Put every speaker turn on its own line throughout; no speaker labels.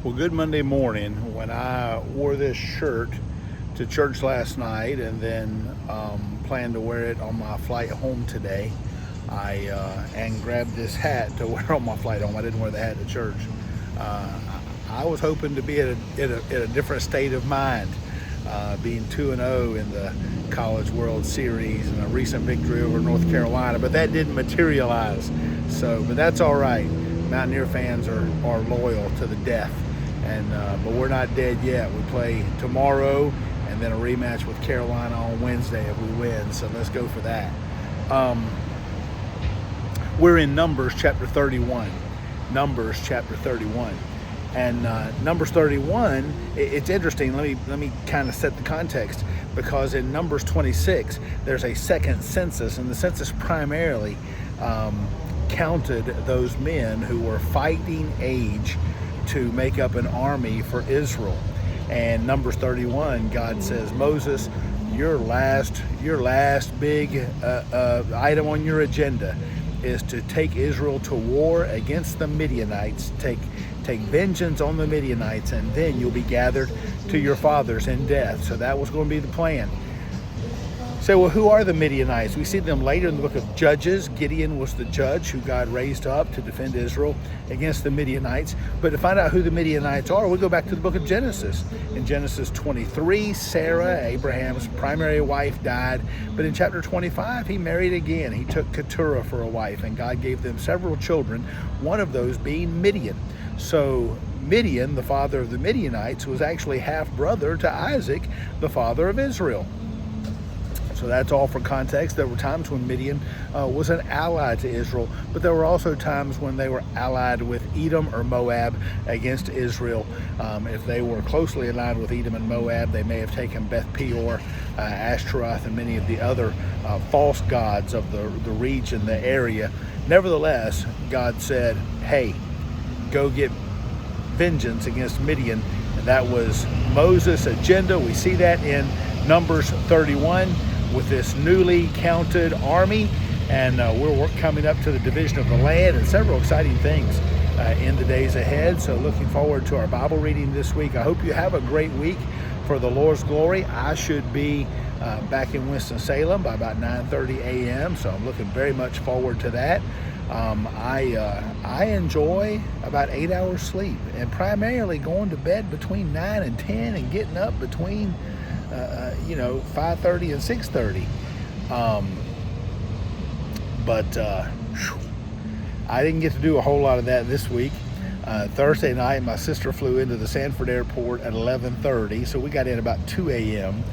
Well, good Monday morning. When I wore this shirt to church last night and then planned to wear it on my flight home today, and grabbed this hat to wear on my flight home. I didn't wear the hat to church. I was hoping to be in a different state of mind, being 2-0 in the College World Series and a recent victory over North Carolina, but that didn't materialize. But that's all right. Mountaineer fans are loyal to the death, but we're not dead yet. We play tomorrow and then a rematch with Carolina on Wednesday if we win, so let's go for that. We're in Numbers chapter 31. Numbers chapter 31. And Numbers 31, it's interesting. Let me kind of set the context, because in Numbers 26, there's a second census, and the census primarily counted those men who were fighting age to make up an army for Israel. And Numbers 31, God says, Moses, your last big item on your agenda is to take Israel to war against the Midianites, take vengeance on the Midianites, and then you'll be gathered to your fathers in death. So that was going to be the plan. So, well, who are the Midianites? We see them later in the book of Judges. Gideon was the judge who God raised up to defend Israel against the Midianites. But to find out who the Midianites are, we go back to the book of Genesis. In Genesis 23, Sarah, Abraham's primary wife, died. But in chapter 25, he married again. He took Keturah for a wife, and God gave them several children, one of those being Midian. So Midian, the father of the Midianites, was actually half-brother to Isaac, the father of Israel. So that's all for context. There were times when Midian was an ally to Israel, but there were also times when they were allied with Edom or Moab against Israel. If they were closely aligned with Edom and Moab, they may have taken Beth Peor, Ashtaroth, and many of the other false gods of the region, the area. Nevertheless, God said, hey, go get vengeance against Midian. And that was Moses' agenda. We see that in Numbers 31. With this newly counted army, and we're coming up to the division of the land and several exciting things in the days ahead. So looking forward to our Bible reading this week. I hope you have a great week for the Lord's glory. I should be back in Winston-Salem by about 9:30 a.m. So I'm looking very much forward to that. I enjoy about 8 hours sleep, and primarily going to bed between 9 and 10 and getting up between 5:30 and 6:30. I didn't get to do a whole lot of that this week. Thursday night, my sister flew into the Sanford airport at 11:30, so we got in about 2 a.m.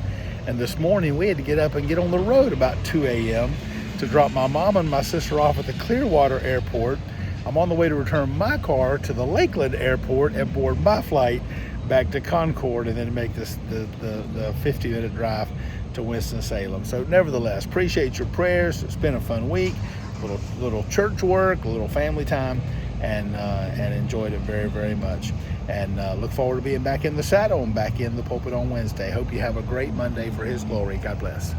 And this morning, we had to get up and get on the road about 2 a.m. to drop my mom and my sister off at the Clearwater airport. I'm on the way to return my car to the Lakeland airport and board my flight back to Concord, and then make the 50-minute drive to Winston-Salem. So nevertheless, appreciate your prayers. It's been a fun week, little church work, a little family time, and enjoyed it very, very much. And look forward to being back in the saddle and back in the pulpit on Wednesday. Hope you have a great Monday for His glory. God bless.